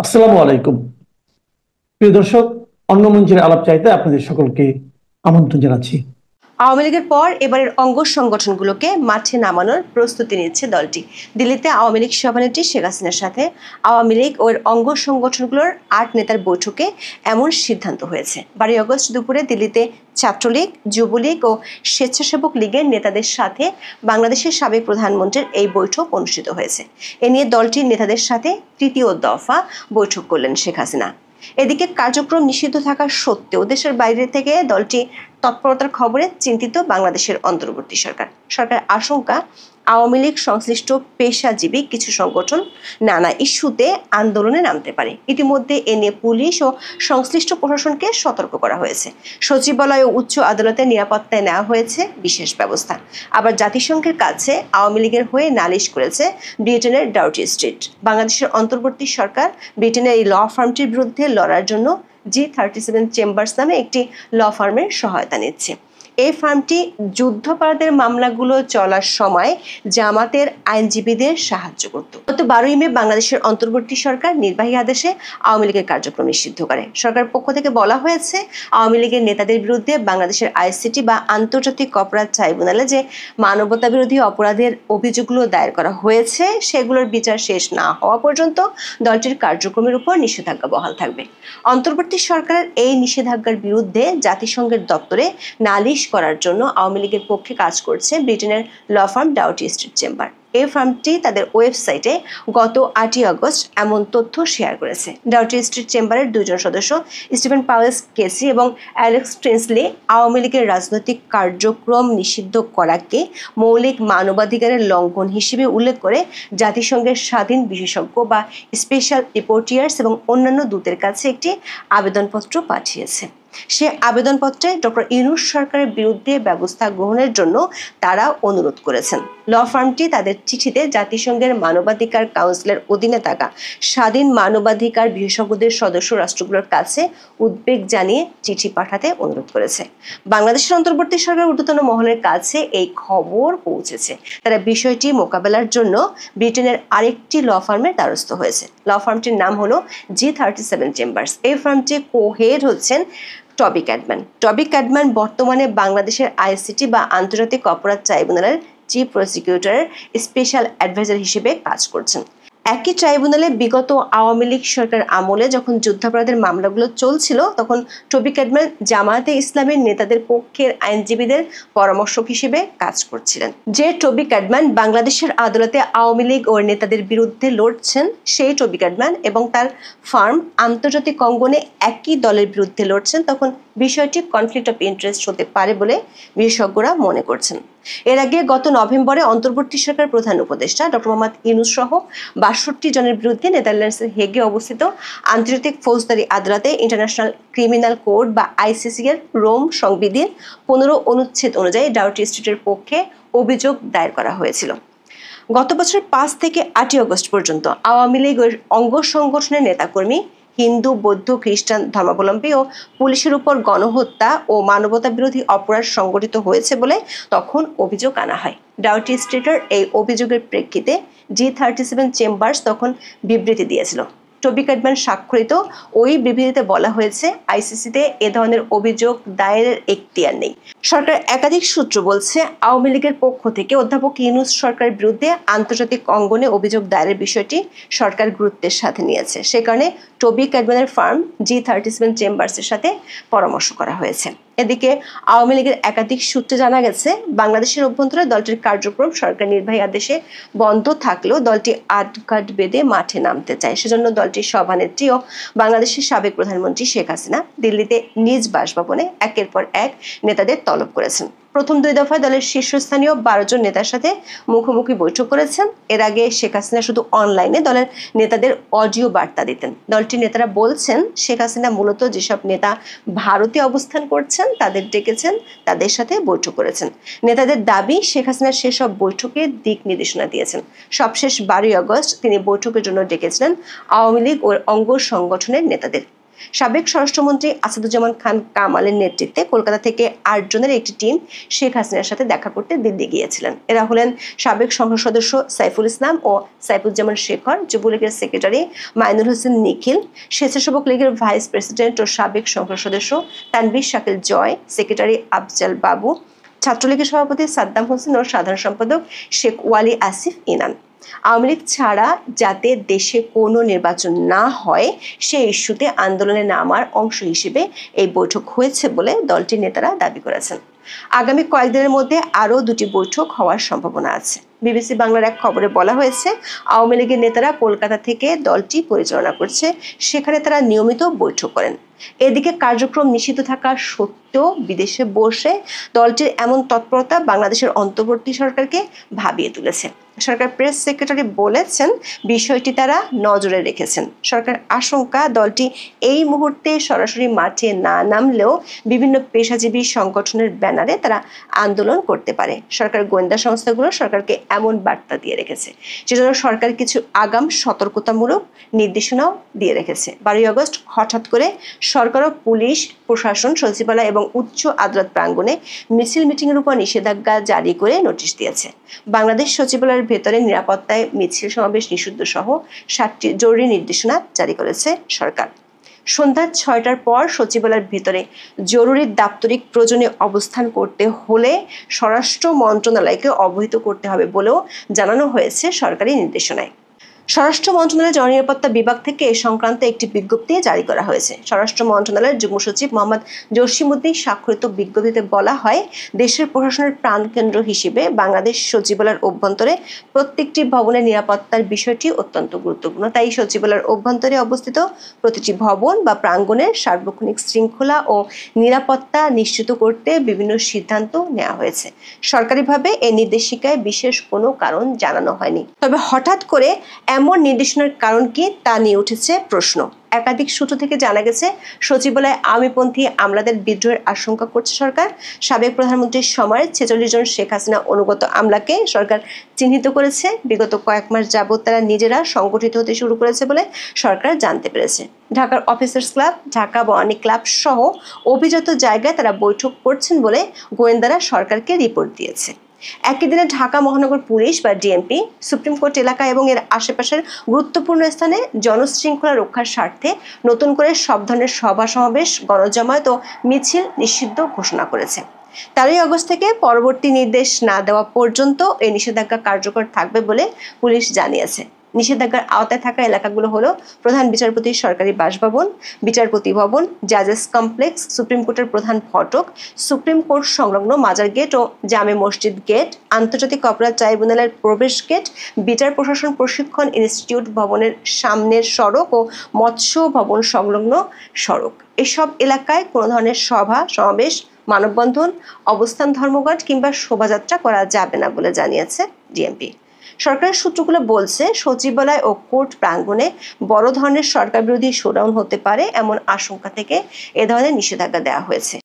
আসসালামু আলাইকুম। প্রিয় দর্শক, অন্য মঞ্চের আলাপ চাইতে আপনাদের সকলকে আমন্ত্রণ জানাচ্ছি। আওয়ামী লীগের পর এবারের অঙ্গ সংগঠনগুলোকে মাঠে নামানোর প্রস্তুতি নিচ্ছে দলটি। দিল্লিতে আওয়ামী লীগ সভানেত্রী শেখ হাসিনার সাথে আওয়ামী লীগ ও এর অঙ্গ সংগঠনগুলোর ৮ নেতার বৈঠকে এমন সিদ্ধান্ত হয়েছে। ১২ আগস্ট দুপুরে দিল্লিতে ছাত্রলীগ, যুবলীগ ও স্বেচ্ছাসেবক লীগের নেতাদের সাথে বাংলাদেশের সাবেক প্রধানমন্ত্রীর এই বৈঠক অনুষ্ঠিত হয়েছে। এ নিয়ে দলটির নেতাদের সাথে তৃতীয় দফা বৈঠক করলেন শেখ হাসিনা। এদিকে কার্যক্রম নিষিদ্ধ থাকা সত্ত্বেও দেশের বাইরে থেকে দলটি তৎপরতার খবরে চিন্তিত বাংলাদেশের অন্তর্বর্তী সরকার। সরকার আশঙ্কা আওয়ামী লীগ সংশ্লিষ্ট পেশাজীবী কিছু সংগঠন নানা ইস্যুতে আন্দোলনে নামতে পারে। ইতিমধ্যে এ নিয়ে পুলিশ ও সংশ্লিষ্ট প্রশাসনকে সতর্ক করা হয়েছে। সচিবালয় ও উচ্চ আদালতে নিরাপত্তায় নেওয়া হয়েছে বিশেষ ব্যবস্থা। আবার জাতিসংঘের কাছে আওয়ামী লীগের হয়ে নালিশ করেছে ব্রিটেনের ডাউটি স্ট্রিট। বাংলাদেশের অন্তর্বর্তী সরকার ব্রিটেনের এই ল ফার্মটির বিরুদ্ধে লড়ার জন্য G37 চেম্বার্স নামে একটি ল ফার্মের সহায়তা নিচ্ছে। এই ফার্মটি যুদ্ধাপরাধের মামলাগুলো চলার সময় জামাতের আইনজীবীদের সাহায্য করত। গত ১২ মে বাংলাদেশের অন্তর্বর্তী সরকার নির্বাহী আদেশে আওয়ামী লীগের কার্যক্রম নিষিদ্ধ করে। সরকারের পক্ষ থেকে বলা হয়েছে, আওয়ামী লীগের নেতাদের বিরুদ্ধে বাংলাদেশের আইসিটি বা আন্তর্জাতিক অপরাধ ট্রাইব্যুনালে যে মানবতা বিরোধী অপরাধের অভিযোগগুলো দায়ের করা হয়েছে সেগুলোর বিচার শেষ না হওয়া পর্যন্ত দলটির কার্যক্রমের উপর নিষেধাজ্ঞা বহাল থাকবে। অন্তর্বর্তী সরকারের এই নিষেধাজ্ঞার বিরুদ্ধে জাতিসংঘের দপ্তরে নালিশ করার জন্য আওয়ামী লীগের পক্ষে কাজ করছে ব্রিটেনের law firm Doughty Street Chamber. এই ফার্মটি তাদের ওয়েবসাইটে গত ৮ আগস্ট এমন তথ্য শেয়ার করেছে। ডাউটি স্ট্রিট চেম্বারের ২ জন সদস্য স্টিফেন পাওয়েলস কেসি এবং অ্যালেক্স ট্রেন্সলি আওয়ামী লীগের রাজনৈতিক কার্যক্রম নিষিদ্ধ করাকে মৌলিক মানবাধিকারের লঙ্ঘন হিসেবে উল্লেখ করে জাতিসংঘের স্বাধীন বিশেষজ্ঞ বা স্পেশাল রিপোর্টিয়ার্স এবং অন্যান্য দূতের কাছে একটি আবেদনপত্র পাঠিয়েছে। সে আবেদনপত্রে ডক্টর ইউনূস সরকারের বিরুদ্ধে ব্যবস্থা গ্রহণের জন্য তারা অনুরোধ করেছেন। ল ফার্মটি তাদের চিঠিতে জাতিসংঘের মানবাধিকার কাউন্সিলের অধীনে থাকা স্বাধীন মানবাধিকার বিশেষজ্ঞদের সদস্য রাষ্ট্রগুলোর কাছে উদ্বেগ জানিয়ে চিঠি পাঠাতে অনুরোধ করেছে। বাংলাদেশের অন্তর্বর্তী সরকার ঊর্ধ্বতন মহলের কাছে এই খবর পৌঁছেছে। তারা বিষয়টি মোকাবেলার জন্য ব্রিটেনের আরেকটি ল ফার্মের দ্বারস্থ হয়েছে। ল ফার্মটির নাম হলো G37 চেম্বার্স। এই ফার্মটি কো-হেড হচ্ছেন টবি ক্যাডম্যান। টবি ক্যাডম্যান বর্তমানে বাংলাদেশের আইসিটি বা আন্তর্জাতিক অপরাধ ট্রাইব্যুনালের চিফ প্রসিকিউটরের স্পেশাল অ্যাডভাইজার হিসেবে কাজ করছেন। একই ট্রাইব্যুনালে বিগত আওয়ামী লীগ সরকার আমলে যখন যুদ্ধাপরাধের মামলাগুলো চলছিল তখন টবি ক্যাডম্যান জামায়াতে ইসলামের নেতাদের পক্ষের আইনজীবীদের পরামর্শক হিসেবে কাজ করছিলেন। যে টবি ক্যাডম্যান বাংলাদেশের আদালতে আওয়ামী লীগ ও নেতাদের বিরুদ্ধে লড়ছেন সেই টবি ক্যাডম্যান এবং তার ফার্ম আন্তর্জাতিক অঙ্গনে একই দলের বিরুদ্ধে লড়ছেন, তখন বিষয়টি কনফ্লিক্ট অফ ইন্টারেস্ট হতে পারে বলে বিশেষজ্ঞরা মনে করছেন। এর আগে গত নভেম্বরে অন্তর্বর্তী সরকার প্রধান উপদেষ্টা ডক্টর মোহাম্মদ ইউনূস সহ ৬২ জনের বিরুদ্ধে নেদারল্যান্ডসের হেগে অবস্থিত আন্তর্জাতিক ফৌজদারি আদালতে ইন্টারন্যাশনাল ক্রিমিনাল কোর্ট বা আইসিসি এর রোম সংবিধির ১৫ অনুচ্ছেদ অনুযায়ী ডাউটি স্ট্রিটের পক্ষে অভিযোগ দায়ের করা হয়েছিল। গত বছর ৫ থেকে ৮ আগস্ট পর্যন্ত আওয়ামী লীগের অঙ্গ সংগঠনের নেতাকর্মী, হিন্দু, বৌদ্ধ, খ্রিস্টান ধর্মাবলম্বী ও পুলিশের উপর গণহত্যা ও মানবতা বিরোধী অপরাধ সংগঠিত হয়েছে বলে তখন অভিযোগ আনা হয়। ডাউটি স্ট্রিটের এই অভিযোগের প্রেক্ষিতে G37 চেম্বার্স তখন বিবৃতি দিয়েছিল। টবি ক্যাডম্যান স্বাক্ষরিত ওই বিবৃতিতে বলা হয়েছে, আইসিসিতে এ ধরনের অভিযোগ দায়েরের এখতিয়ার নেই। সরকার একাধিক সূত্র বলছে, আওয়ামী লীগের পক্ষ থেকে অধ্যাপক ইউনূস সরকারের বিরুদ্ধে আন্তর্জাতিক অঙ্গনে অভিযোগ দায়েরের বিষয়টি সরকার গুরুত্বের সাথে নিয়েছে। সে কারণে টবি ক্যাডম্যানের ফার্ম G37 চেম্বার্সের সাথে পরামর্শ করা হয়েছে। এদিকে আওয়ামী লীগের একাধিক সূত্রে জানা গেছে, বাংলাদেশের অভ্যন্তরে দলটির কার্যক্রম সরকার নির্বাহী আদেশে বন্ধ থাকলেও দলটি আটঘাট বেঁধে মাঠে নামতে চায়। সেজন্য দলটির সভানেত্রী ও বাংলাদেশের সাবেক প্রধানমন্ত্রী শেখ হাসিনা দিল্লিতে নিজ বাসভবনে একের পর এক নেতাদের তলব করেছেন। প্রথম ২ দফায় দলের শীর্ষস্থানীয় ১২ জন নেতার সাথে মুখোমুখি বৈঠক করেছেন। এর আগে শেখ হাসিনা শুধু অনলাইনে দলের নেতাদের অডিও বার্তা দিতেন। দলটির নেতারা বলছেন, শেখ হাসিনা মূলত যেসব নেতা ভারতে অবস্থান করছেন তাদের ডেকেছেন, তাদের সাথে বৈঠক করেছেন। নেতাদের দাবি, শেখ হাসিনা সেসব বৈঠকে দিক নির্দেশনা দিয়েছেন। সবশেষ ১২ আগস্ট তিনি বৈঠকের জন্য ডেকেছিলেন আওয়ামী লীগ ও অঙ্গ সংগঠনের নেতাদের। সাবেক স্বরাষ্ট্রমন্ত্রী আসাদুজ্জামান খান কামালের নেতৃত্বে কলকাতা থেকে 8 জনের একটি টিম শেখ হাসিনার সাথে দেখা করতে দিল্লি গিয়েছিলেন। এরা হলেন সাবেক সংসদ সদস্য সাইফুল ইসলাম ও সাইফুজ্জামান শেখর, যুবলীগের সেক্রেটারি মাইনুল হোসেন নিখিল, স্বেচ্ছাসেবক লীগের ভাইস প্রেসিডেন্ট ও সাবেক সংসদ সদস্য তানভীর শাকিল জয়, সেক্রেটারি আফজাল বাবু, ছাত্রলীগের সভাপতি সাদ্দাম হোসেন ও সাধারণ সম্পাদক শেখ ওয়ালি আসিফ ইনান। আওয়ামী লীগ ছাড়া যাতে দেশে কোনো নির্বাচন না হয় সেই ইস্যুতে আন্দোলনে নামার অংশ হিসেবে এই বৈঠক হয়েছে বলে দলটির নেতারা দাবি করেছেন। আগামী কয়েকদিনের মধ্যে আরও 2টি বৈঠক হওয়ার সম্ভাবনা আছে। বিবিসি বাংলার এক খবরে বলা হয়েছে, আওয়ামী লীগের নেতারা কলকাতা থেকে দলটি পরিচালনা করছে, সেখানে তারা নিয়মিত বৈঠক করেন। এদিকে কার্যক্রম নিষিদ্ধ থাকা সত্ত্বেও বিদেশে বসে দলটির এমন তৎপরতা বাংলাদেশের অন্তর্বর্তী সরকারকে ভাবিয়ে তুলেছে। সরকার প্রেস সেক্রেটারি বলেছেন, বিষয়টি তারা নজরে রেখেছেন। সরকার আশঙ্কা দলটি এই মুহূর্তে সরাসরি মাঠে না নামলেও বিভিন্ন পেশাজীবী সংগঠনের ব্যানারে তারা আন্দোলন করতে পারে। সরকার গোয়েন্দা সংস্থাগুলো সরকারকে এমন বার্তা দিয়ে রেখেছে, সেজন্য সরকার কিছু আগাম সতর্কতামূলক নির্দেশনাও দিয়ে রেখেছে। 12ই আগস্ট হঠাৎ করে সরকার ও পুলিশ প্রশাসন সচিবালয় এবং উচ্চ আদালত প্রাঙ্গণে মিছিল মিটিংয়ের উপর নিষেধাজ্ঞা জারি করে নোটিশ দিয়েছে। বাংলাদেশ সচিবালয়ের ভেতরে নিরাপত্তায় মিছিল সমাবেশ নিষিদ্ধ সহ 7টি জরুরি নির্দেশনা জারি করেছে সরকার। সন্ধ্যা 6টার পর সচিবালয়ের ভেতরে জরুরি দাপ্তরিক প্রয়োজনে অবস্থান করতে হলে স্বরাষ্ট্র মন্ত্রণালয়কে অবহিত করতে হবে বলেও জানানো হয়েছে সরকারি নির্দেশনায়। স্বরাষ্ট্র মন্ত্রণালয়ের জননিরাপত্তা বিভাগ থেকে এ সংক্রান্ত একটি বিজ্ঞপ্তি জারি করা হয়েছে। স্বরাষ্ট্র মন্ত্রণালয়ের যুগ্ম সচিব মোহাম্মদ জসিমউদ্দিন স্বাক্ষরিত বিজ্ঞপ্তিতে বলা হয়, দেশের প্রশাসনের প্রাণকেন্দ্র হিসেবে বাংলাদেশ সচিবালয়ের অভ্যন্তরে প্রত্যেকটি ভবনের নিরাপত্তার বিষয়টি অত্যন্ত গুরুত্বপূর্ণ। তাই সচিবালয়ের অভ্যন্তরে অবস্থিত প্রতিটি ভবন বা প্রাঙ্গণের সার্বক্ষণিক শৃঙ্খলা ও নিরাপত্তা নিশ্চিত করতে বিভিন্ন সিদ্ধান্ত নেওয়া হয়েছে। সরকারিভাবে এই নির্দেশিকায় বিশেষ কোনো কারণ জানানো হয়নি। তবে হঠাৎ করে এমন নির্দেশনার কারণ কি তা নিয়ে উঠেছে প্রশ্ন। একাধিক সূত্র থেকে জানা গেছে, সচিবালয়ে আওয়ামীপন্থী আমলাদের বিদ্রোহের আশঙ্কা করছে সরকার। সাবেক প্রধানমন্ত্রীর সময় 46 জন শেখ হাসিনা অনুগত আমলাকে সরকার চিহ্নিত করেছে। বিগত কয়েক মাস যাবৎ তারা নিজেরা সংগঠিত হতে শুরু করেছে বলে সরকার জানতে পেরেছে। ঢাকার officers club, Dhaka Banani club সহ অভিজাত জায়গায় তারা বৈঠক করছেন বলে গোয়েন্দারা সরকারকে রিপোর্ট দিয়েছে। একই দিনে ঢাকা মহানগর পুলিশ বা ডিএমপি সুপ্রিম কোর্ট এলাকা এবং এর আশেপাশের গুরুত্বপূর্ণ স্থানে জনশৃঙ্খলা রক্ষার স্বার্থে নতুন করে সব ধরনের সভা সমাবেশ, গণজমায়েত ও মিছিল নিষিদ্ধ ঘোষণা করেছে। 13ই আগস্ট থেকে পরবর্তী নির্দেশ না দেওয়া পর্যন্ত এই নিষেধাজ্ঞা কার্যকর থাকবে বলে পুলিশ জানিয়েছে। নিষেধাজ্ঞার আওতায় থাকা এলাকাগুলো হলো প্রধান বিচারপতির সরকারি বাসভবন, বিচারপতি ভবন, জাজেস কমপ্লেক্স, সুপ্রিম কোর্টের প্রধান ফটক, সুপ্রিম কোর্ট সংলগ্ন মাজার গেট ও জামে মসজিদ গেট, আন্তর্জাতিক অপরাধ ট্রাইব্যুনালের প্রবেশ গেট, বিচার প্রশাসন প্রশিক্ষণ ইনস্টিটিউট ভবনের সামনের সড়ক ও মৎস্য ভবন সংলগ্ন সড়ক। এসব এলাকায় কোনো ধরনের সভা সমাবেশ, মানববন্ধন, অবস্থান ধর্মঘট কিংবা শোভাযাত্রা করা যাবে না বলে জানিয়েছে ডিএমপি। সরকারের সূত্রগুলো বলছে, সচিবালয় ও কোর্ট প্রাঙ্গণে বড় ধরনের সরকার বিরোধী শোডাউন হতে পারে এমন আশঙ্কা থেকে এ ধরনের নিষেধাজ্ঞা দেওয়া হয়েছে।